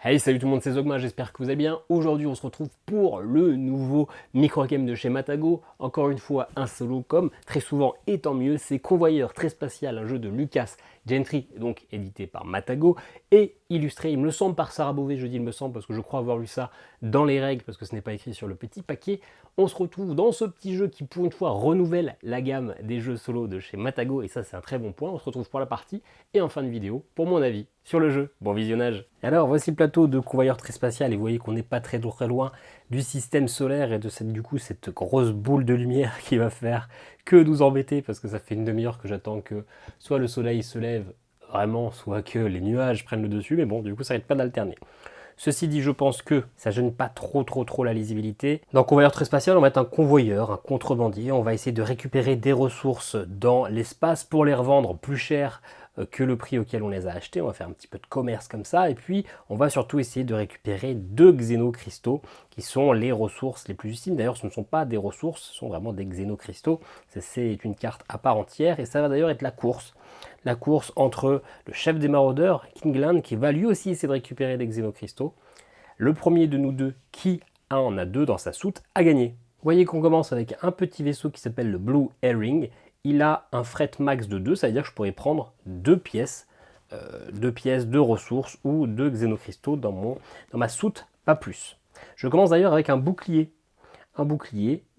Hey, salut tout le monde, c'est Zogma, j'espère que vous allez bien. Aujourd'hui, on se retrouve pour le nouveau micro-game de chez Matago. Encore une fois, un solo comme très souvent et tant mieux, c'est Convoyeur très spatial, un jeu de Lucas Gentry, donc édité par Matago, et illustré, il me semble, par Sarah Beauvais. Je dis il me semble parce que je crois avoir lu ça dans les règles, parce que ce n'est pas écrit sur le petit paquet. On se retrouve dans ce petit jeu qui, pour une fois, renouvelle la gamme des jeux solo de chez Matago, et ça, c'est un très bon point. On se retrouve pour la partie, et en fin de vidéo, pour mon avis sur le jeu. Bon visionnage. Et alors, voici le plateau de Convoyeur très spatial, et vous voyez qu'on n'est pas très loin du système solaire et de cette grosse boule de lumière qui va faire que nous embêter, parce que ça fait une demi-heure que j'attends que soit le soleil se lève vraiment, soit que les nuages prennent le dessus, mais bon, du coup, ça n'arrête pas d'alterner. Ceci dit, je pense que ça gêne pas trop la lisibilité. Dans Convoyeur très spatial, on va être un convoyeur, un contrebandier. On va essayer de récupérer des ressources dans l'espace pour les revendre plus cher que le prix auquel on les a achetés. On va faire un petit peu de commerce comme ça. Et puis, on va surtout essayer de récupérer 2 xénocristaux qui sont les ressources les plus utiles. D'ailleurs, ce ne sont pas des ressources, ce sont vraiment des xénocristaux. C'est une carte à part entière et ça va d'ailleurs être la course. La course entre le chef des maraudeurs, Kingland, qui va lui aussi essayer de récupérer des xénocristaux. Le premier de nous deux, qui en a 2 dans sa soute, a gagné. Vous voyez qu'on commence avec un petit vaisseau qui s'appelle le Blue Herring. Il a un fret max de 2, ça veut dire que je pourrais prendre 2 pièces, 2 ressources ou 2 xénocristaux dans ma soute, pas plus. Je commence d'ailleurs avec un bouclier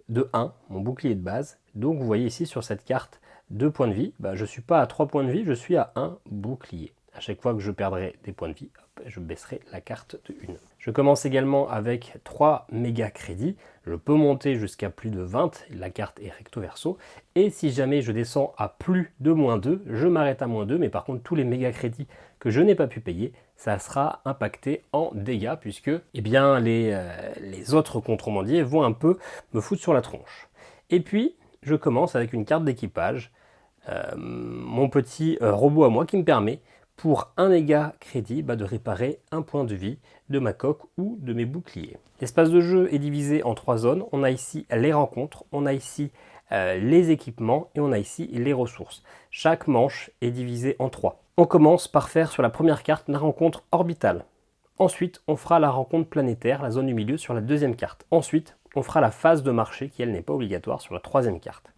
de 1, mon bouclier de base. Donc vous voyez ici sur cette carte 2 points de vie, je ne suis pas à 3 points de vie, je suis à 1 bouclier. À chaque fois que je perdrai des points de vie, je baisserai la carte de 1. Je commence également avec 3 méga crédits. Je peux monter jusqu'à plus de 20, la carte est recto verso. Et si jamais je descends à plus de -2, je m'arrête à -2, mais par contre tous les méga crédits que je n'ai pas pu payer, ça sera impacté en dégâts, puisque les autres contrebandiers vont un peu me foutre sur la tronche. Et puis, je commence avec une carte d'équipage, mon petit robot à moi qui me permet, pour 1 méga crédit, de réparer un point de vie de ma coque ou de mes boucliers. L'espace de jeu est divisé en 3 zones. On a ici les rencontres, on a ici les équipements et on a ici les ressources. Chaque manche est divisée en 3. On commence par faire sur la première carte la rencontre orbitale. Ensuite, on fera la rencontre planétaire, la zone du milieu, sur la deuxième carte. Ensuite, on fera la phase de marché qui, elle, n'est pas obligatoire, sur la troisième carte.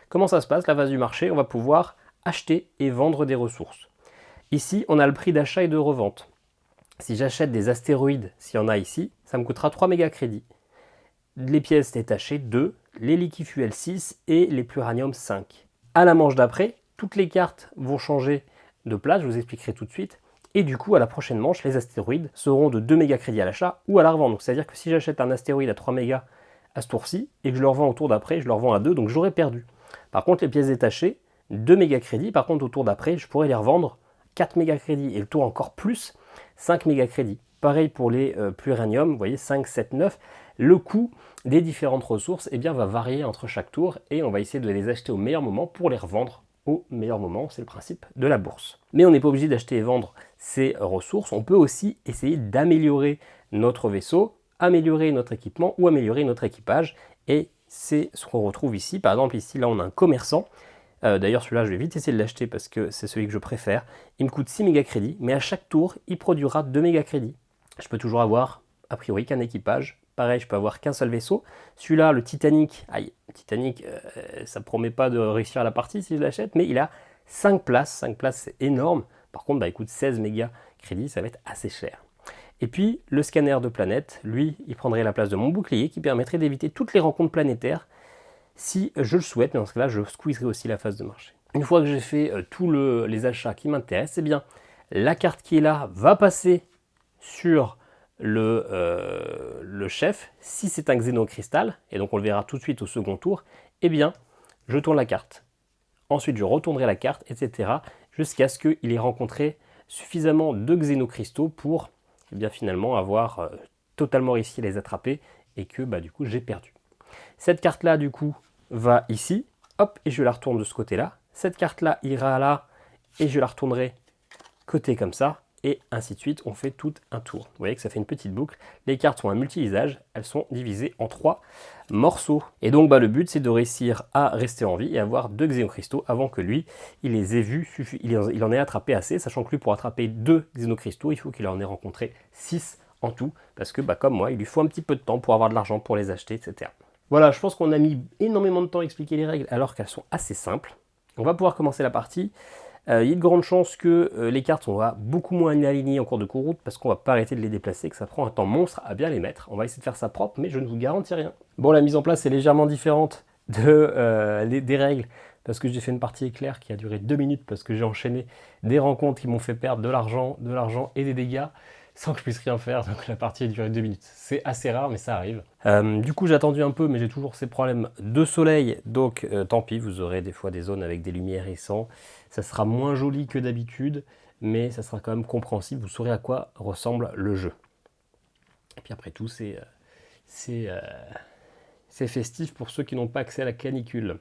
Comment ça se passe, la phase du marché? On va pouvoir acheter et vendre des ressources. Ici, on a le prix d'achat et de revente. Si j'achète des astéroïdes, s'il y en a ici, ça me coûtera 3 méga crédits. Les pièces détachées 2, les liquifuels 6 et les pluranium 5. À la manche d'après, toutes les cartes vont changer de place, je vous expliquerai tout de suite. Et du coup, à la prochaine manche, les astéroïdes seront de 2 méga crédits à l'achat ou à la revente. C'est-à-dire que si j'achète un astéroïde à 3 mégas à ce tour-ci et que je le revends au tour d'après, je le revends à 2, donc j'aurais perdu. Par contre, les pièces détachées, 2 méga crédits. Par contre, au tour d'après, je pourrais les revendre 4 méga crédits et le tour encore plus 5 méga crédits. Pareil pour les pluranium, vous voyez 5, 7, 9. Le coût des différentes ressources va varier entre chaque tour et on va essayer de les acheter au meilleur moment pour les revendre au meilleur moment. C'est le principe de la bourse. Mais on n'est pas obligé d'acheter et vendre ces ressources. On peut aussi essayer d'améliorer notre vaisseau, améliorer notre équipement ou améliorer notre équipage. Et c'est ce qu'on retrouve ici. Par exemple, ici, là, on a un commerçant. D'ailleurs, celui-là, je vais vite essayer de l'acheter parce que c'est celui que je préfère. Il me coûte 6 méga crédits, mais à chaque tour, il produira 2 méga crédits. Je peux toujours avoir, a priori, qu'un équipage. Pareil, je peux avoir qu'un seul vaisseau. Celui-là, le Titanic, ça promet pas de réussir à la partie si je l'achète, mais il a 5 places. 5 places, c'est énorme. Par contre, il coûte 16 méga crédits, ça va être assez cher. Et puis, le scanner de planète, lui, il prendrait la place de mon bouclier qui permettrait d'éviter toutes les rencontres planétaires si je le souhaite, mais dans ce cas-là, je squeezerai aussi la phase de marché. Une fois que j'ai fait tous les achats qui m'intéressent, la carte qui est là va passer sur le chef. Si c'est un xénocristal, et donc on le verra tout de suite au second tour, je tourne la carte. Ensuite, je retournerai la carte, etc. jusqu'à ce qu'il ait rencontré suffisamment de xénocristaux pour finalement avoir totalement réussi à les attraper et que du coup j'ai perdu. Cette carte-là, du coup, va ici, hop, et je la retourne de ce côté-là. Cette carte-là ira là, et je la retournerai côté comme ça. et ainsi de suite, on fait tout un tour. Vous voyez que ça fait une petite boucle. Les cartes sont un multi-usage, elles sont divisées en 3 morceaux. Et donc le but c'est de réussir à rester en vie et avoir 2 xénocristaux avant que lui, il les ait vus, il en ait attrapé assez, sachant que lui pour attraper 2 xénocristaux, il faut qu'il en ait rencontré 6 en tout, parce que comme moi, il lui faut un petit peu de temps pour avoir de l'argent pour les acheter, etc. Voilà, je pense qu'on a mis énormément de temps à expliquer les règles alors qu'elles sont assez simples. On va pouvoir commencer la partie. Il y a de grandes chances que les cartes on va beaucoup moins aligner en cours de route parce qu'on va pas arrêter de les déplacer, que ça prend un temps monstre à bien les mettre. On va essayer de faire ça propre, mais je ne vous garantis rien. Bon, la mise en place est légèrement différente des règles parce que j'ai fait une partie éclair qui a duré 2 minutes parce que j'ai enchaîné des rencontres qui m'ont fait perdre de l'argent et des dégâts sans que je puisse rien faire, donc la partie a duré 2 minutes. C'est assez rare, mais ça arrive. Du coup, j'ai attendu un peu, mais j'ai toujours ces problèmes de soleil, donc tant pis, vous aurez des fois des zones avec des lumières et sans. Ça sera moins joli que d'habitude, mais ça sera quand même compréhensible, vous saurez à quoi ressemble le jeu. Et puis après tout, c'est festif pour ceux qui n'ont pas accès à la canicule.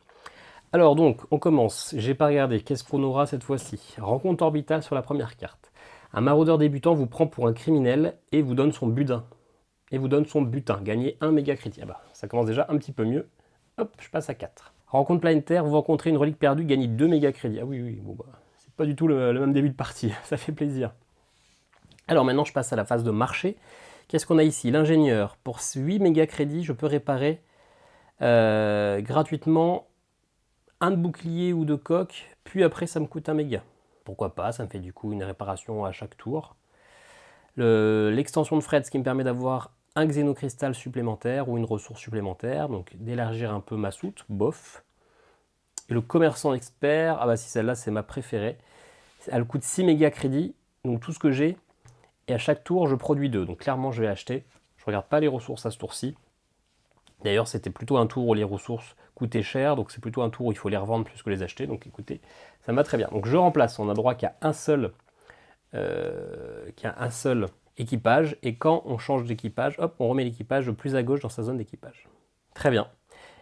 Alors donc, on commence. J'ai pas regardé, qu'est-ce qu'on aura cette fois-ci? Rencontre orbitale sur la première carte. Un maraudeur débutant vous prend pour un criminel et vous donne son butin. Gagnez 1 méga crédit. Ah bah, ça commence déjà un petit peu mieux. Hop, je passe à 4. Rencontre planétaire, vous rencontrez une relique perdue, gagnez 2 méga crédits. Ah oui, bon c'est pas du tout le même début de partie, ça fait plaisir. Alors maintenant, je passe à la phase de marché. Qu'est-ce qu'on a ici? L'ingénieur. Pour 8 méga crédits, je peux réparer gratuitement un de bouclier ou de coque, puis après ça me coûte 1 méga. Pourquoi pas, ça me fait du coup une réparation à chaque tour. L'extension de Fred, ce qui me permet d'avoir un xénocristal supplémentaire ou une ressource supplémentaire, donc d'élargir un peu ma soute, bof. Et le commerçant expert, ah bah si celle-là c'est ma préférée, elle coûte 6 méga crédits, donc tout ce que j'ai, et à chaque tour je produis 2, donc clairement je vais acheter. Je regarde pas les ressources à ce tour-ci. D'ailleurs c'était plutôt un tour où les ressources coûtaient cher, donc c'est plutôt un tour où il faut les revendre plus que les acheter, donc écoutez, ça me va très bien. Donc je remplace, on a droit qu'à un seul équipage, et quand on change d'équipage, hop, on remet l'équipage le plus à gauche dans sa zone d'équipage. Très bien.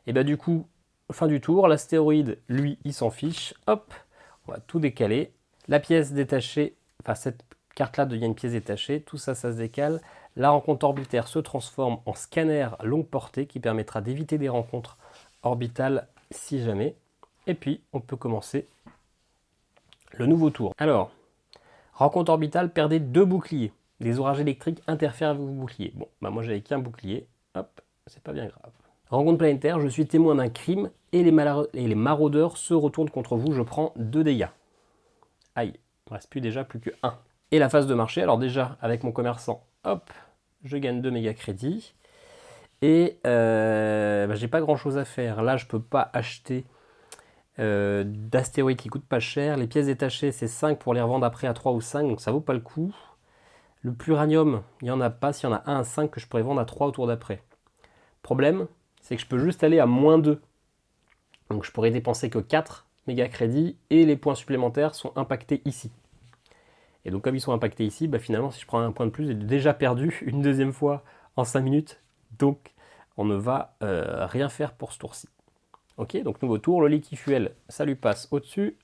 Et bien du coup, fin du tour, l'astéroïde, lui, il s'en fiche, hop, on va tout décaler. La pièce détachée, enfin cette carte-là devient une pièce détachée, tout ça, ça se décale. La rencontre orbitaire se transforme en scanner longue portée qui permettra d'éviter des rencontres orbitales si jamais. Et puis, on peut commencer le nouveau tour. Alors, rencontre orbitale, perdez 2 boucliers. Les orages électriques interfèrent avec vos boucliers. Bon, bah moi j'avais qu'un bouclier, hop, c'est pas bien grave. Rencontre planétaire, je suis témoin d'un crime et les maraudeurs se retournent contre vous, je prends 2 dégâts. Aïe, il ne reste plus que 1. Et la phase de marché, alors déjà avec mon commerçant, hop, je gagne 2 méga crédits. Et j'ai pas grand chose à faire. Là, je peux pas acheter d'astéroïdes qui coûtent pas cher. Les pièces détachées, c'est 5 pour les revendre après à 3 ou 5, donc ça vaut pas le coup. Le pluranium, il n'y en a pas. S'il y en a 1 à 5 que je pourrais vendre à 3 au tour d'après. Problème, c'est que je peux juste aller à moins 2. Donc je pourrais dépenser que 4 méga crédits et les points supplémentaires sont impactés ici. Et donc comme ils sont impactés ici, finalement si je prends un point de plus, j'ai déjà perdu une deuxième fois en 5 minutes. Donc on ne va rien faire pour ce tour-ci. Ok, donc nouveau tour, le liquifuel, ça lui passe au-dessus.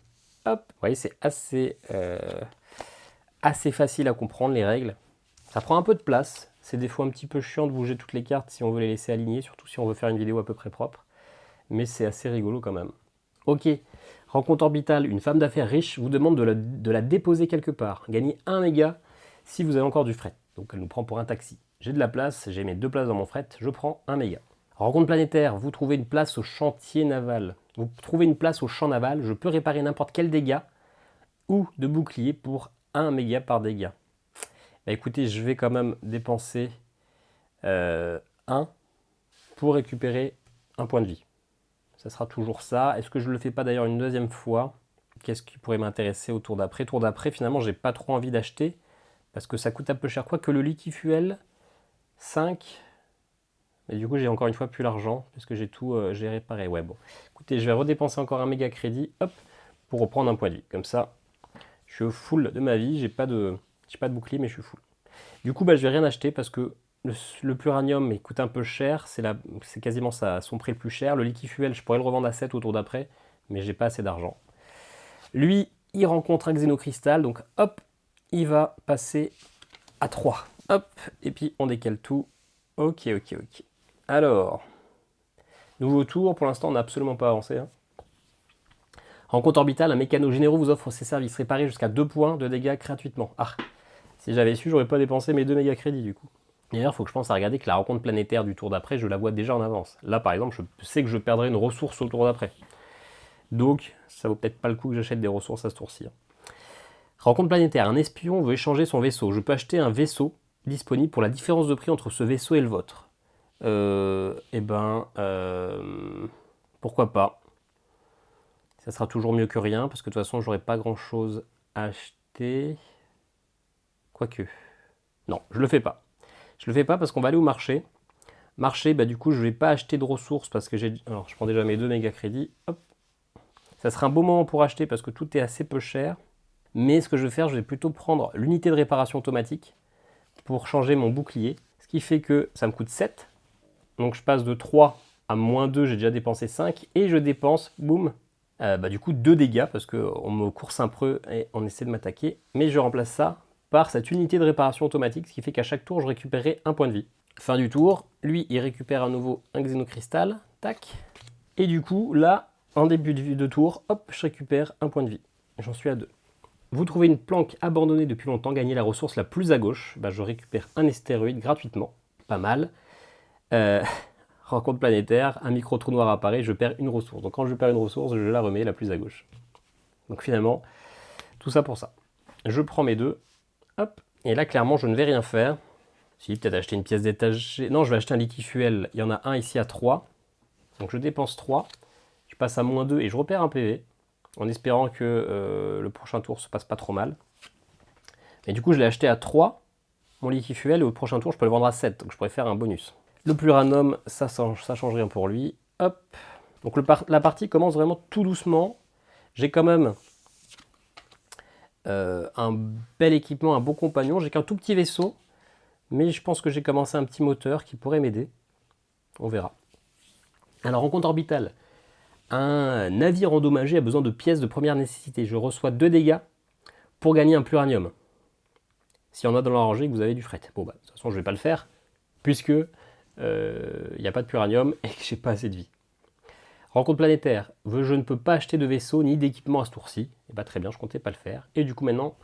Hop, vous voyez, c'est assez facile à comprendre les règles. Ça prend un peu de place. C'est des fois un petit peu chiant de bouger toutes les cartes si on veut les laisser alignées, surtout si on veut faire une vidéo à peu près propre. Mais c'est assez rigolo quand même. Ok, rencontre orbitale, une femme d'affaires riche vous demande de la déposer quelque part. Gagnez 1 méga si vous avez encore du fret. Donc elle nous prend pour un taxi. J'ai de la place, j'ai mes 2 places dans mon fret, je prends 1 méga. Rencontre planétaire, vous trouvez une place au chantier naval. Vous trouvez une place au champ naval, je peux réparer n'importe quel dégât ou de bouclier pour 1 méga par dégât. Écoutez, je vais quand même dépenser 1 pour récupérer un point de vie. Ça sera toujours ça. Est-ce que je ne le fais pas d'ailleurs une deuxième fois? Qu'est-ce qui pourrait m'intéresser au tour d'après? Tour d'après, finalement, j'ai pas trop envie d'acheter parce que ça coûte un peu cher. Quoique le liquifuel, 5. Mais du coup, j'ai encore une fois plus l'argent parce que j'ai réparé. Ouais, bon. Écoutez, je vais redépenser encore un méga crédit, hop, pour reprendre un point de vie. Comme ça, je suis au full de ma vie. J'ai pas de bouclier, mais je suis full. Du coup, je vais rien acheter parce que le pluranium il coûte un peu cher. C'est quasiment son prix le plus cher. Le liquifuel, je pourrais le revendre à 7 au tour d'après, mais j'ai pas assez d'argent. Lui, il rencontre un xénocristal, donc hop, il va passer à 3. Hop, et puis on décale tout. Ok. Alors, nouveau tour, pour l'instant on n'a absolument pas avancé. Rencontre orbitale, un mécano généreux vous offre ses services réparés jusqu'à 2 points de dégâts gratuitement. Ah, si j'avais su, j'aurais pas dépensé mes 2 méga crédits du coup. D'ailleurs, il faut que je pense à regarder que la rencontre planétaire du tour d'après, je la vois déjà en avance. Là par exemple, je sais que je perdrai une ressource au tour d'après. Donc, ça vaut peut-être pas le coup que j'achète des ressources à ce tour-ci. Rencontre planétaire, un espion veut échanger son vaisseau. Je peux acheter un vaisseau disponible pour la différence de prix entre ce vaisseau et le vôtre. Pourquoi pas. Ça sera toujours mieux que rien, parce que de toute façon, j'aurai pas grand-chose à acheter. Quoique. Non, je le fais pas. Je le fais pas parce qu'on va aller au marché. Marché, du coup, je vais pas acheter de ressources parce que j'ai... Alors, je prends déjà mes 2 méga crédits. Hop. Ça sera un beau moment pour acheter parce que tout est assez peu cher. Mais ce que je vais faire, je vais plutôt prendre l'unité de réparation automatique pour changer mon bouclier. Ce qui fait que ça me coûte 7. Donc je passe de 3 à moins 2, j'ai déjà dépensé 5. Et je dépense, boum, du coup 2 dégâts parce qu'on me course un peu et on essaie de m'attaquer. Mais je remplace ça par cette unité de réparation automatique, ce qui fait qu'à chaque tour, je récupérerai un point de vie. Fin du tour, lui, il récupère à nouveau un xénocristal. Tac. Et du coup, là, en début de tour, hop, je récupère un point de vie. J'en suis à 2. Vous trouvez une planque abandonnée depuis longtemps, gagnez la ressource la plus à gauche. Je récupère un astéroïde gratuitement. Pas mal. Rencontre planétaire, un micro-trou noir apparaît, je perds une ressource. Donc quand je perds une ressource, je la remets la plus à gauche. Donc finalement, tout ça pour ça. Je prends mes 2. Hop. Et là, clairement, je ne vais rien faire. Si, peut-être acheter une pièce détachée. Non, je vais acheter un liquifuel. Il y en a un ici à 3. Donc je dépense 3. Je passe à moins 2 et je repère un PV. En espérant que le prochain tour se passe pas trop mal. Et du coup, je l'ai acheté à 3, mon liquifuel, et au prochain tour, je peux le vendre à 7, donc je pourrais faire un bonus. Le pluranum, ça change rien pour lui. Hop. Donc la partie commence vraiment tout doucement. J'ai quand même un bel équipement, un bon compagnon. J'ai qu'un tout petit vaisseau, mais je pense que j'ai commencé un petit moteur qui pourrait m'aider. On verra. Alors, rencontre orbitale. Un navire endommagé a besoin de pièces de première nécessité. Je reçois 2 dégâts pour gagner un pluranium. S'il y en a dans la rangée, que vous avez du fret. Bon, de toute façon, je ne vais pas le faire, puisque il n'y a pas de pluranium et que j'ai pas assez de vie. Rencontre planétaire. Je ne peux pas acheter de vaisseau ni d'équipement à ce tour-ci. Et très bien, je comptais pas le faire. Et du coup, maintenant,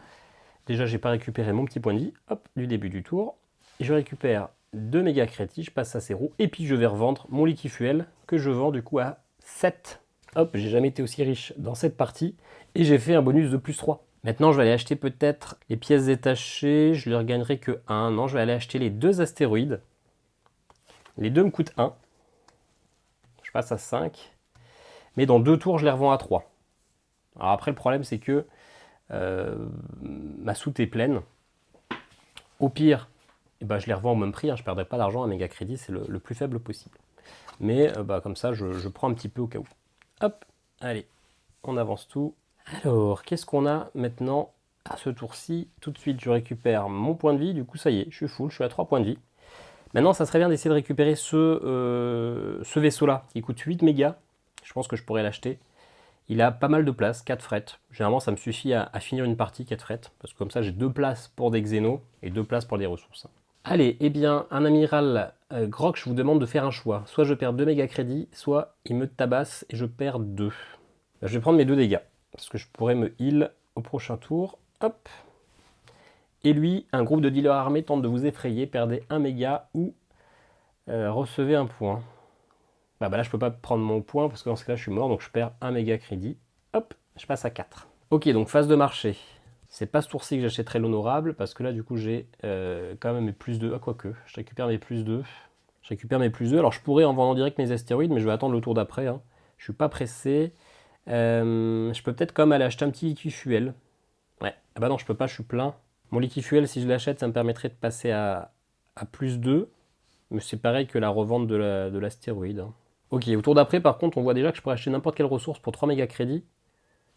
déjà, j'ai pas récupéré mon petit point de vie, hop, du début du tour. Et je récupère 2 méga crédits, je passe à 0. Et puis, je vais revendre mon liquifuel, que je vends du coup à 7. Hop, j'ai jamais été aussi riche dans cette partie. Et j'ai fait un bonus de plus 3. Maintenant, je vais aller acheter peut-être les pièces détachées. Je ne leur gagnerai que 1. Non, je vais aller acheter les 2 astéroïdes. Les 2 me coûtent 1. Je passe à 5. Mais dans 2 tours, je les revends à 3. Alors après, le problème, c'est que ma soute est pleine. Au pire, je les revends au même prix. Je ne perdrai pas d'argent. Un méga crédit, c'est le plus faible possible. Mais comme ça, je prends un petit peu au cas où. Hop, allez, on avance tout. Alors, qu'est-ce qu'on a maintenant à ce tour-ci? Tout de suite, je récupère mon point de vie. Du coup, ça y est, je suis full, je suis à 3 points de vie. Maintenant, ça serait bien d'essayer de récupérer ce vaisseau-là, qui coûte 8 mégas. Je pense que je pourrais l'acheter. Il a pas mal de place, 4 frettes. Généralement, ça me suffit à finir une partie, 4 frettes. Parce que comme ça, j'ai 2 places pour des xénos et 2 places pour des ressources. Allez, un amiral Grok, je vous demande de faire un choix. Soit je perds 2 méga crédits, soit il me tabasse et je perds 2. Je vais prendre mes 2 dégâts. Parce que je pourrais me heal au prochain tour. Hop. Et lui, un groupe de dealers armés tente de vous effrayer. Perdez 1 méga ou recevez un point. Là, je peux pas prendre mon point parce que dans ce cas-là, je suis mort. Donc, je perds 1 méga crédit. Hop, je passe à 4. Ok, donc phase de marché. C'est pas ce tour-ci que j'achèterai l'honorable parce que là, du coup, j'ai quand même mes plus 2. Ah, quoique, je récupère mes plus 2. Je récupère mes plus 2. Alors, je pourrais en vendre en direct mes astéroïdes, mais je vais attendre le tour d'après. Hein. Je suis pas pressé. Je peux peut-être quand même aller acheter un petit liquifuel. Ouais, non, je peux pas, je suis plein. Mon liquifuel, si je l'achète, ça me permettrait de passer à plus 2. Mais c'est pareil que la revente de l'astéroïde. Hein. Ok, au tour d'après, par contre, on voit déjà que je pourrais acheter n'importe quelle ressource pour 3 méga crédits.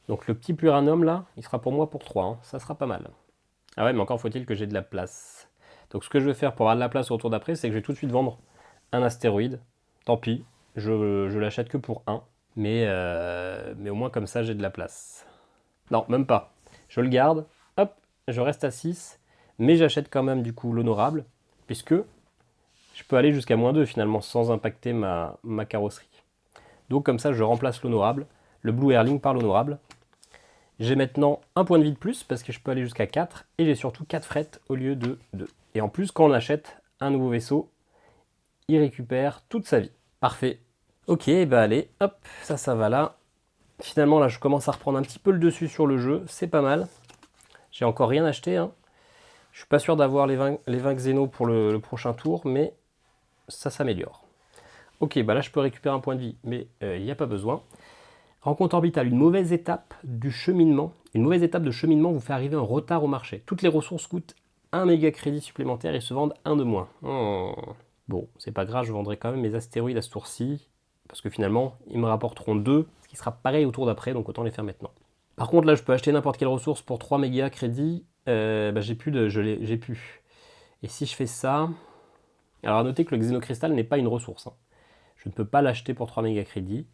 Donc le petit pluranum là, il sera pour moi pour 3. Hein. Ça sera pas mal. Ah ouais, mais encore faut-il que j'ai de la place. Donc ce que je vais faire pour avoir de la place au tour d'après, c'est que je vais tout de suite vendre un astéroïde. Tant pis, je l'achète que pour 1. Mais au moins comme ça, j'ai de la place. Non, même pas. Je le garde. Hop, je reste à 6, mais j'achète quand même du coup l'honorable, puisque je peux aller jusqu'à -2 finalement sans impacter ma carrosserie. Donc comme ça, je remplace l'honorable, le Blue Airling par l'honorable. J'ai maintenant un point de vie de plus parce que je peux aller jusqu'à 4 et j'ai surtout 4 frettes au lieu de 2. Et en plus, quand on achète un nouveau vaisseau, il récupère toute sa vie. Parfait. Ok, bah allez, hop, ça va là. Finalement, là, je commence à reprendre un petit peu le dessus sur le jeu, c'est pas mal. J'ai encore rien acheté, hein. Je suis pas sûr d'avoir les 20 Xénos pour le prochain tour, mais ça s'améliore. Ok, bah là, je peux récupérer un point de vie, mais il n'y a pas besoin. Rencontre orbitale, une mauvaise étape du cheminement. Une mauvaise étape de cheminement vous fait arriver en retard au marché. Toutes les ressources coûtent 1 méga crédit supplémentaire et se vendent 1 de moins. Bon, c'est pas grave, je vendrai quand même mes astéroïdes à ce tour-ci. Parce que finalement, ils me rapporteront 2, ce qui sera pareil au tour d'après, donc autant les faire maintenant. Par contre, là, je peux acheter n'importe quelle ressource pour 3 méga crédits. J'ai plus. Et si je fais ça... Alors à noter que le Xénocristal n'est pas une ressource, hein. Je ne peux pas l'acheter pour 3 méga crédits.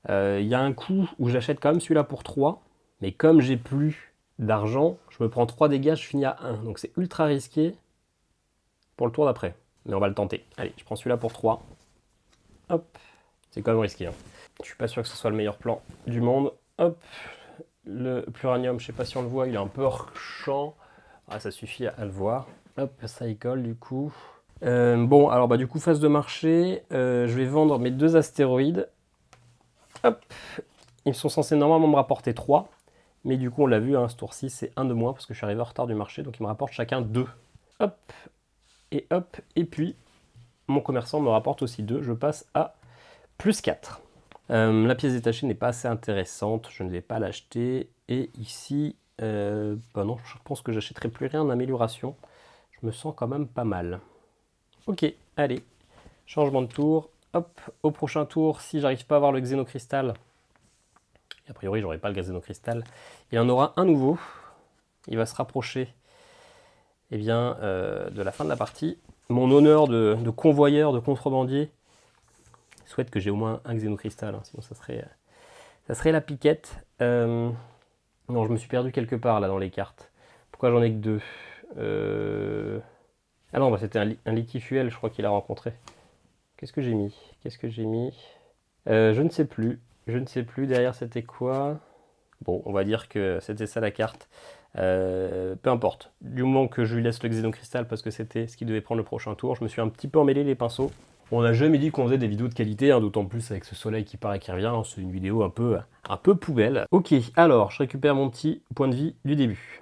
Il y a un coup où j'achète quand même celui-là pour 3, mais comme j'ai plus d'argent, je me prends 3 dégâts, je finis à 1. Donc c'est ultra risqué pour le tour d'après. Mais on va le tenter. Allez, je prends celui-là pour 3. Hop, c'est quand même risqué, hein. Je suis pas sûr que ce soit le meilleur plan du monde. Hop, le pluranium, je sais pas si on le voit, il est un peu hors champ. Ah, ça suffit à le voir. Hop, ça y colle du coup. Bon, alors bah du coup, phase de marché, je vais vendre mes 2 astéroïdes. Hop, ils sont censés normalement me rapporter 3, mais du coup on l'a vu, hein, ce tour-ci c'est 1 de moins parce que je suis arrivé en retard du marché, donc ils me rapportent chacun 2. Hop, et puis mon commerçant me rapporte aussi 2, je passe à +4. La pièce détachée n'est pas assez intéressante, je ne vais pas l'acheter, et ici, bah non, je pense que j'achèterai plus rien en amélioration, je me sens quand même pas mal. Ok, allez, changement de tour. Hop, au prochain tour, si j'arrive pas à avoir le Xénocristal, a priori j'aurai pas le Xénocristal, il en aura un nouveau. Il va se rapprocher eh bien, de la fin de la partie. Mon honneur de convoyeur, de contrebandier, souhaite que j'ai au moins un Xénocristal, hein, sinon ça serait la piquette. Non, je me suis perdu quelque part là dans les cartes. Pourquoi j'en ai que 2 Ah non, bah, c'était un Liquifuel, je crois qu'il a rencontré. Qu'est-ce que j'ai mis Je ne sais plus. Derrière, c'était quoi? Bon, on va dire que c'était ça la carte. Peu importe. Du moment que je lui laisse le Xénocristal parce que c'était ce qui devait prendre le prochain tour, je me suis un petit peu emmêlé les pinceaux. On n'a jamais dit qu'on faisait des vidéos de qualité, hein, d'autant plus avec ce soleil qui part et qui revient. Hein, c'est une vidéo un peu poubelle. Ok, alors je récupère mon petit point de vie du début.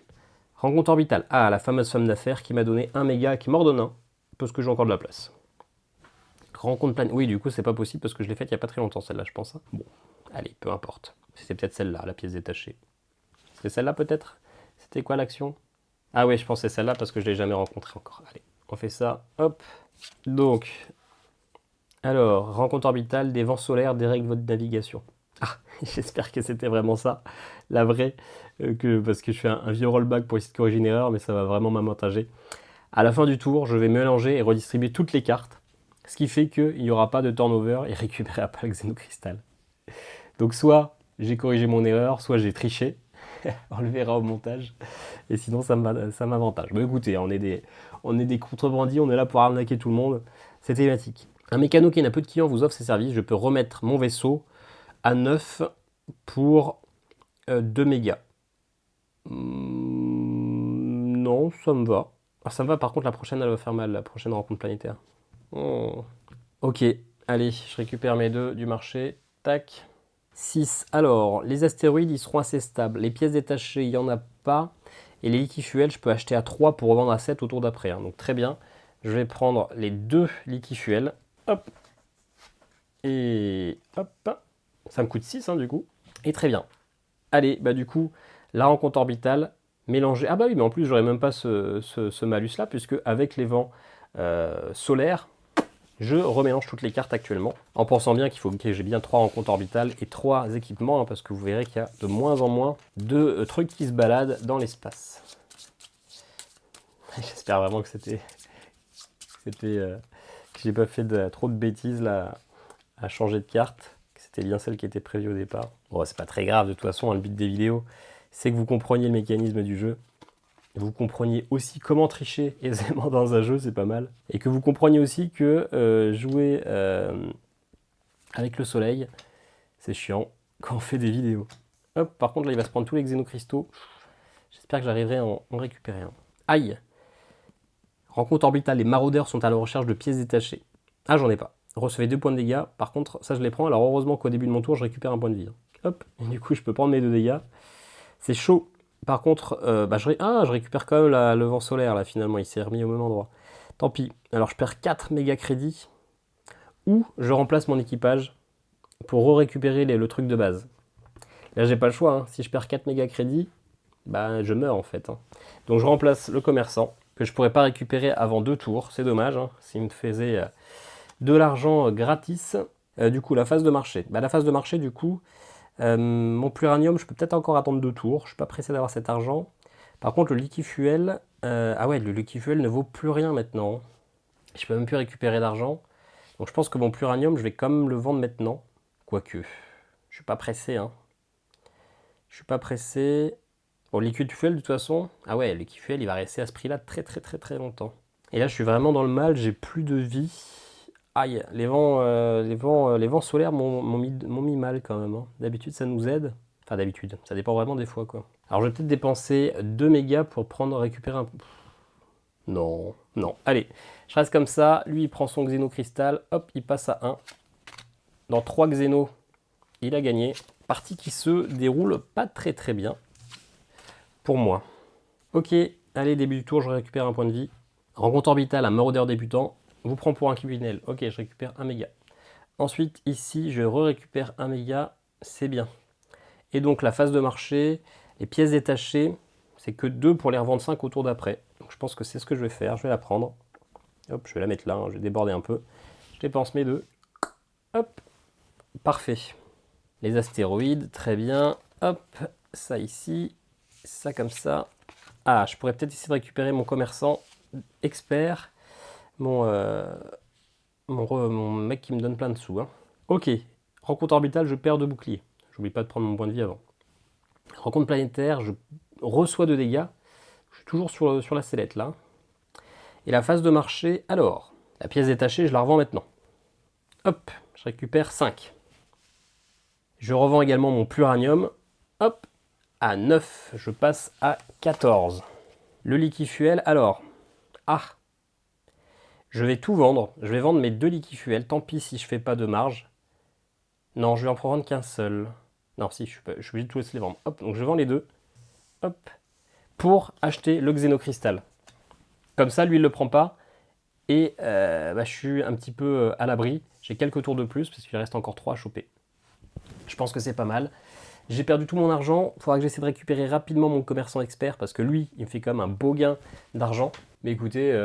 Rencontre orbitale. Ah, la fameuse femme d'affaires qui m'a donné 1 méga, qui m'en redonne 1, parce que j'ai encore de la place. Rencontre planète. Oui, du coup, c'est pas possible parce que je l'ai faite il n'y a pas très longtemps, celle-là, je pense. Hein. Bon, allez, peu importe. C'était peut-être celle-là, la pièce détachée. C'était celle-là, peut-être? C'était quoi l'action? Ah ouais, je pense que c'est celle-là parce que je ne l'ai jamais rencontrée encore. Allez, on fait ça. Hop. Donc, alors, rencontre orbitale, des vents solaires dérèglent votre navigation. Ah, j'espère que c'était vraiment ça, la vraie, parce que je fais un vieux rollback pour essayer de corriger une erreur, mais ça va vraiment m'avantager. À la fin du tour, je vais mélanger et redistribuer toutes les cartes, ce qui fait qu'il n'y aura pas de turnover et récupérer pas le Xénocristal. Donc soit j'ai corrigé mon erreur, soit j'ai triché, on le verra au montage, et sinon ça m'avantage. Mais écoutez, on est des contrebandiers, on est là pour arnaquer tout le monde, c'est thématique. Un mécano qui n'a peu de clients vous offre ses services, je peux remettre mon vaisseau à 9 pour 2 mégas. Non, ça me va. Ah, ça me va, par contre la prochaine elle va faire mal, la prochaine rencontre planétaire. Oh. Ok, allez, je récupère mes 2 du marché. Tac. 6. Alors, les astéroïdes, ils seront assez stables. Les pièces détachées, il n'y en a pas. Et les liquifuels, je peux acheter à 3 pour revendre à 7 au tour d'après. Hein. Donc très bien. Je vais prendre les 2 liquifuels. Hop. Et hop. Ça me coûte 6 hein, du coup. Et très bien. Allez, bah du coup, la rencontre orbitale, mélangée. Ah bah oui, mais en plus, j'aurais même pas ce malus-là, puisque avec les vents solaires, je remélange toutes les cartes actuellement, en pensant bien qu'il faut que j'ai bien 3 rencontres orbitales et 3 équipements, hein, parce que vous verrez qu'il y a de moins en moins de trucs qui se baladent dans l'espace. J'espère vraiment que que j'ai pas fait trop de bêtises là, à changer de carte, que c'était bien celle qui était prévue au départ. Bon, c'est pas très grave, de toute façon, hein, le but des vidéos, c'est que vous compreniez le mécanisme du jeu. vous compreniez aussi comment tricher aisément dans un jeu, c'est pas mal. Et que vous compreniez aussi que jouer avec le soleil, c'est chiant quand on fait des vidéos. Hop, par contre là il va se prendre tous les xénocristaux. J'espère que j'arriverai à en récupérer un. Aïe! Rencontre orbitale, les maraudeurs sont à la recherche de pièces détachées. Ah, j'en ai pas. Recevez 2 points de dégâts, par contre ça je les prends, alors heureusement qu'au début de mon tour je récupère un point de vie. Hop, et du coup je peux prendre mes 2 dégâts. C'est chaud. Par contre, je récupère quand même le vent solaire là finalement, il s'est remis au même endroit. Tant pis. Alors je perds 4 méga crédits, ou je remplace mon équipage pour récupérer le truc de base. Là j'ai pas le choix, hein. Si je perds 4 méga crédits, bah je meurs en fait. Hein. Donc je remplace le commerçant, que je pourrais pas récupérer avant 2 tours, c'est dommage, hein, s'il me faisait de l'argent gratis. Du coup la phase de marché. Bah, la phase de marché du coup, mon pluranium, je peux peut-être encore attendre 2 tours. Je suis pas pressé d'avoir cet argent. Par contre, le liquifuel, ah ouais, le liquifuel ne vaut plus rien maintenant. Je peux même plus récupérer d'argent. Donc je pense que mon pluranium, je vais quand même le vendre maintenant. Quoique, je suis pas pressé. Hein. Je suis pas pressé. Bon, le liquifuel, de toute façon, ah ouais, le liquifuel, il va rester à ce prix-là très très très très longtemps. Et là, je suis vraiment dans le mal. J'ai plus de vie. Aïe, les vents solaires m'ont mis mal quand même. Hein. D'habitude, ça nous aide. Enfin, d'habitude, ça dépend vraiment des fois, quoi. Alors, je vais peut-être dépenser 2 mégas pour récupérer un... Non, non. Allez, je reste comme ça. Lui, il prend son xénocristal. Hop, il passe à 1. Dans 3 xénos, il a gagné. Partie qui se déroule pas très très bien. Pour moi. Ok, allez, début du tour, je récupère un point de vie. Rencontre orbitale, un maraudeur débutant. Vous prend pour un criminel. Ok, je récupère 1 méga. Ensuite, ici, je récupère 1 méga. C'est bien. Et donc, la phase de marché, les pièces détachées, c'est que 2 pour les revendre 5 au tour d'après. Donc, je pense que c'est ce que je vais faire. Je vais la prendre. Hop, je vais la mettre là. Hein, je vais déborder un peu. Je dépense mes 2. Hop, parfait. Les astéroïdes, très bien. Hop, ça ici. Ça comme ça. Ah, je pourrais peut-être essayer de récupérer mon commerçant expert. Mon mec qui me donne plein de sous. Hein. Ok, rencontre orbitale, je perds 2 boucliers. J'oublie pas de prendre mon point de vie avant. Rencontre planétaire, je reçois 2 dégâts. Je suis toujours sur la sellette là. Et la phase de marché, alors, la pièce détachée, je la revends maintenant. Hop, je récupère 5. Je revends également mon pluranium. Hop, à 9, je passe à 14. Le liquifuel, alors, je vais tout vendre. Je vais vendre mes 2 liquifuels. Tant pis si je fais pas de marge. Non, je vais en prendre qu'un seul. Non, si, je suis obligé de tous les vendre. Hop, donc je vends les 2. Hop. Pour acheter le xénocristal. Comme ça, lui, il ne le prend pas. Et je suis un petit peu à l'abri. J'ai quelques tours de plus parce qu'il reste encore 3 à choper. Je pense que c'est pas mal. J'ai perdu tout mon argent. Il faudra que j'essaie de récupérer rapidement mon commerçant expert parce que lui, il me fait quand même un beau gain d'argent. Mais écoutez,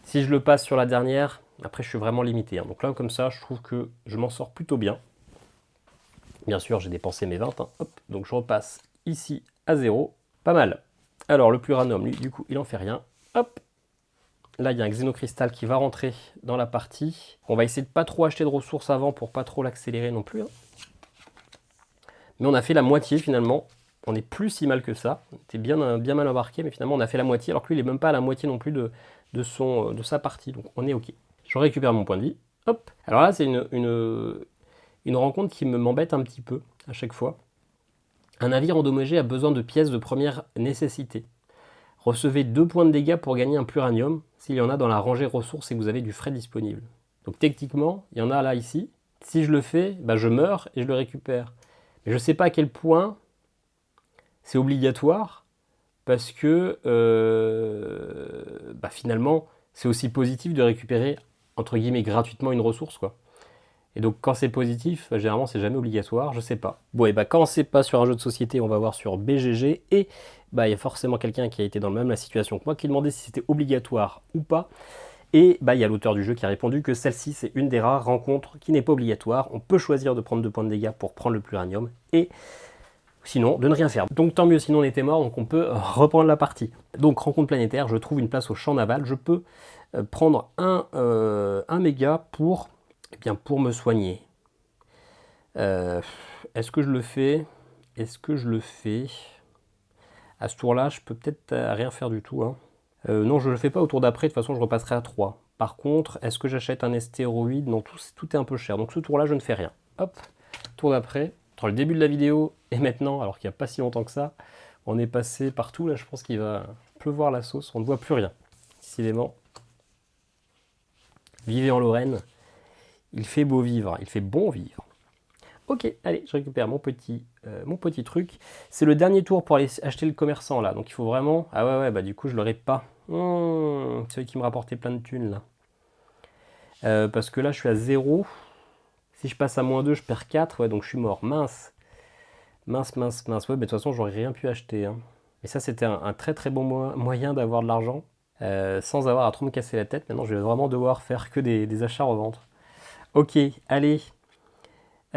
si je le passe sur la dernière, après je suis vraiment limité. Hein. Donc là, comme ça, je trouve que je m'en sors plutôt bien. Bien sûr, j'ai dépensé mes 20. Hein. Hop, donc je repasse ici à 0. Pas mal. Alors, le pluranium, lui, du coup, il en fait rien. Hop. Là, il y a un xénocristal qui va rentrer dans la partie. On va essayer de pas trop acheter de ressources avant pour pas trop l'accélérer non plus. Hein. Mais on a fait la moitié finalement. On n'est plus si mal que ça. On était bien mal embarqué, mais finalement on a fait la moitié, alors que lui il n'est même pas à la moitié non plus de sa partie. Donc on est ok. Je récupère mon point de vie. Hop. Alors là, c'est une rencontre qui m'embête un petit peu à chaque fois. Un navire endommagé a besoin de pièces de première nécessité. Recevez 2 points de dégâts pour gagner un pluranium s'il y en a dans la rangée ressources et que vous avez du frais disponible. Donc techniquement, il y en a là ici. Si je le fais, je meurs et je le récupère. Mais je ne sais pas à quel point c'est obligatoire parce que finalement, c'est aussi positif de récupérer entre guillemets gratuitement une ressource, quoi. Et donc quand c'est positif, généralement c'est jamais obligatoire, je sais pas. Bon, et quand c'est pas sur un jeu de société, on va voir sur BGG, et il y a forcément quelqu'un qui a été dans la même situation que moi, qui demandait si c'était obligatoire ou pas. Et il y a l'auteur du jeu qui a répondu que celle-ci, c'est une des rares rencontres qui n'est pas obligatoire. On peut choisir de prendre 2 points de dégâts pour prendre le pluranium, et sinon de ne rien faire. Donc tant mieux, sinon on était mort, donc on peut reprendre la partie. Donc rencontre planétaire, je trouve une place au champ naval, je peux prendre un méga pour me soigner. Est-ce que je le fais? À ce tour-là, je peux peut-être rien faire du tout. Hein. Non, je ne le fais pas au tour d'après, de toute façon, je repasserai à 3. Par contre, est-ce que j'achète un stéroïde? Non, tout est un peu cher. Donc ce tour-là, je ne fais rien. Hop, tour d'après. Entre le début de la vidéo et maintenant, alors qu'il n'y a pas si longtemps que ça, on est passé partout. Là, je pense qu'il va pleuvoir la sauce. On ne voit plus rien. Décidément. Vivez en Lorraine. Il fait beau vivre. Il fait bon vivre. Ok, allez, je récupère mon petit truc. C'est le dernier tour pour aller acheter le commerçant là. Donc il faut vraiment... Ah ouais, bah du coup je l'aurai pas. Celui qui me rapportait plein de thunes là. Parce que là je suis à 0. Si je passe à -2, je perds 4. Ouais, donc je suis mort. Mince. Ouais, mais de toute façon j'aurais rien pu acheter. Hein. Et ça c'était un très très bon moyen d'avoir de l'argent. Sans avoir à trop me casser la tête. Maintenant je vais vraiment devoir faire que des achats-reventes. Ok, allez.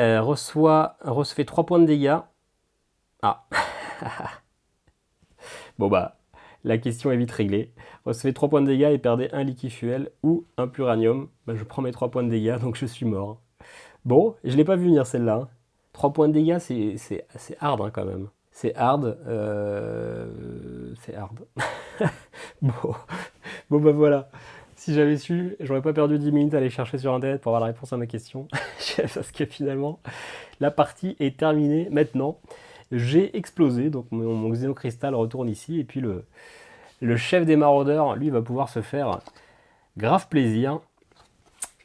Recevez 3 points de dégâts. Ah. Bon bah, la question est vite réglée. Recevez 3 points de dégâts et perdez un liquide fuel ou un puranium. Bah, je prends mes 3 points de dégâts, donc je suis mort. Bon, je l'ai pas vu venir celle-là. Hein. 3 points de dégâts, c'est hard hein, quand même. C'est hard. C'est hard. Bon bah voilà. Si j'avais su, j'aurais pas perdu 10 minutes à aller chercher sur internet pour avoir la réponse à ma question. Parce que finalement, la partie est terminée maintenant. J'ai explosé, donc mon xénocristal retourne ici. Et puis le chef des maraudeurs, lui, va pouvoir se faire grave plaisir.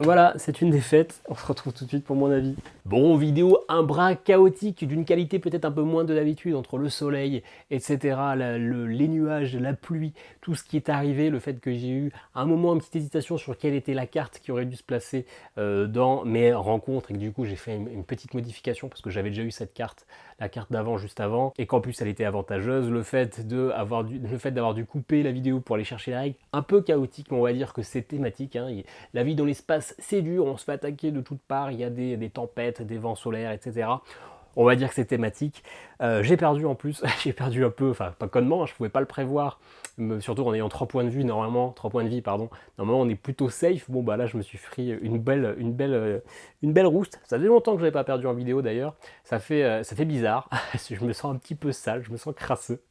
Voilà, c'est une défaite. On se retrouve tout de suite pour mon avis. Bon, vidéo un brin chaotique, d'une qualité peut-être un peu moins de d'habitude, entre le soleil, etc., les nuages, la pluie, tout ce qui est arrivé, le fait que j'ai eu un moment, une petite hésitation sur quelle était la carte qui aurait dû se placer dans mes rencontres, et que du coup j'ai fait une petite modification parce que j'avais déjà eu cette carte, la carte d'avant, juste avant, et qu'en plus elle était avantageuse, le fait d'avoir dû couper la vidéo pour aller chercher les règles, un peu chaotique, mais on va dire que c'est thématique, hein. La vie dans l'espace, c'est dur, on se fait attaquer de toutes parts, il y a des tempêtes, des vents solaires, etc. On va dire que c'est thématique. J'ai perdu en plus, j'ai perdu un peu, enfin pas connement, hein, je pouvais pas le prévoir, surtout en ayant 3 points de vue, normalement, 3 points de vie, pardon. Normalement on est plutôt safe. Bon bah là je me suis pris une belle rouste. Ça faisait longtemps que je n'avais pas perdu en vidéo d'ailleurs. Ça fait bizarre, je me sens un petit peu sale, je me sens crasseux.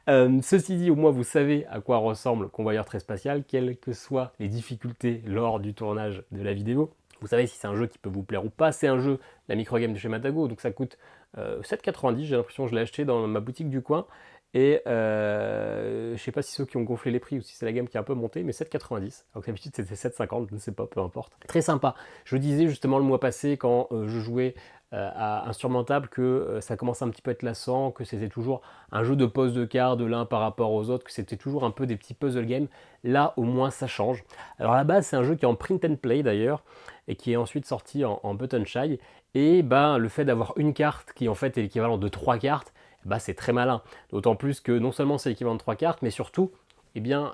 Ceci dit, au moins vous savez à quoi ressemble Convoyeur très spatial, quelles que soient les difficultés lors du tournage de la vidéo. Vous savez si c'est un jeu qui peut vous plaire ou pas. C'est un jeu, la microgame de chez Matago, donc ça coûte 7,90. J'ai l'impression que je l'ai acheté dans ma boutique du coin. Et je sais pas si ceux qui ont gonflé les prix ou si c'est la gamme qui a un peu monté, mais 7,90. Alors que d'habitude c'était 7,50, je ne sais pas, peu importe. Très sympa. Je disais justement le mois passé quand je jouais à Insurmontable que ça commençait un petit peu à être lassant, que c'était toujours un jeu de pose de cartes de l'un par rapport aux autres, que c'était toujours un peu des petits puzzle games. Là au moins ça change. Alors à la base c'est un jeu qui est en print and play d'ailleurs et qui est ensuite sorti en button shy. Et ben, le fait d'avoir une carte qui en fait est l'équivalent de 3 cartes, bah, c'est très malin. D'autant plus que non seulement c'est l'équivalent de 3 cartes, mais surtout, eh bien,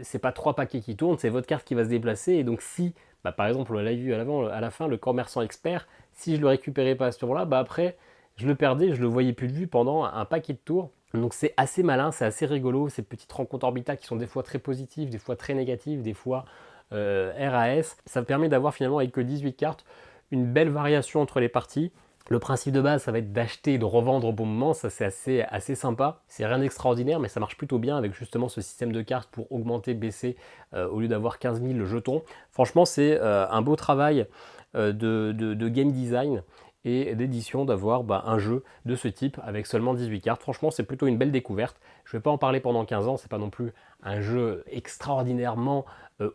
c'est pas 3 paquets qui tournent, c'est votre carte qui va se déplacer. Et donc si, bah, par exemple, on l'a vu à la fin, le commerçant expert, si je le récupérais pas à ce tour-là, bah après, je le perdais, je le voyais plus de vue pendant un paquet de tours. Donc c'est assez malin, c'est assez rigolo, ces petites rencontres orbitales qui sont des fois très positives, des fois très négatives, des fois RAS. Ça permet d'avoir finalement avec que 18 cartes, une belle variation entre les parties. Le principe de base, ça va être d'acheter et de revendre au bon moment, ça c'est assez sympa. C'est rien d'extraordinaire, mais ça marche plutôt bien avec justement ce système de cartes pour augmenter, baisser, au lieu d'avoir 15 000 jetons. Franchement, c'est un beau travail de game design et d'édition d'avoir un jeu de ce type avec seulement 18 cartes. Franchement, c'est plutôt une belle découverte. Je ne vais pas en parler pendant 15 ans, c'est pas non plus un jeu extraordinairement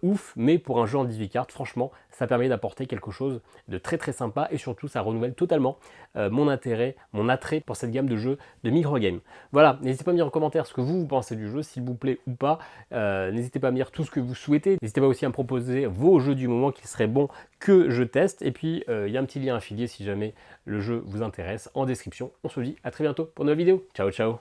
ouf, mais pour un jeu en 18 cartes, franchement, ça permet d'apporter quelque chose de très très sympa et surtout ça renouvelle totalement mon attrait pour cette gamme de jeux de microgame. Voilà, n'hésitez pas à me dire en commentaire ce que vous pensez du jeu, s'il vous plaît ou pas. N'hésitez pas à me dire tout ce que vous souhaitez. N'hésitez pas aussi à me proposer vos jeux du moment qui seraient bons que je teste. Et puis, il y a un petit lien affilié si jamais le jeu vous intéresse en description. On se dit à très bientôt pour une nouvelle vidéo. Ciao, ciao!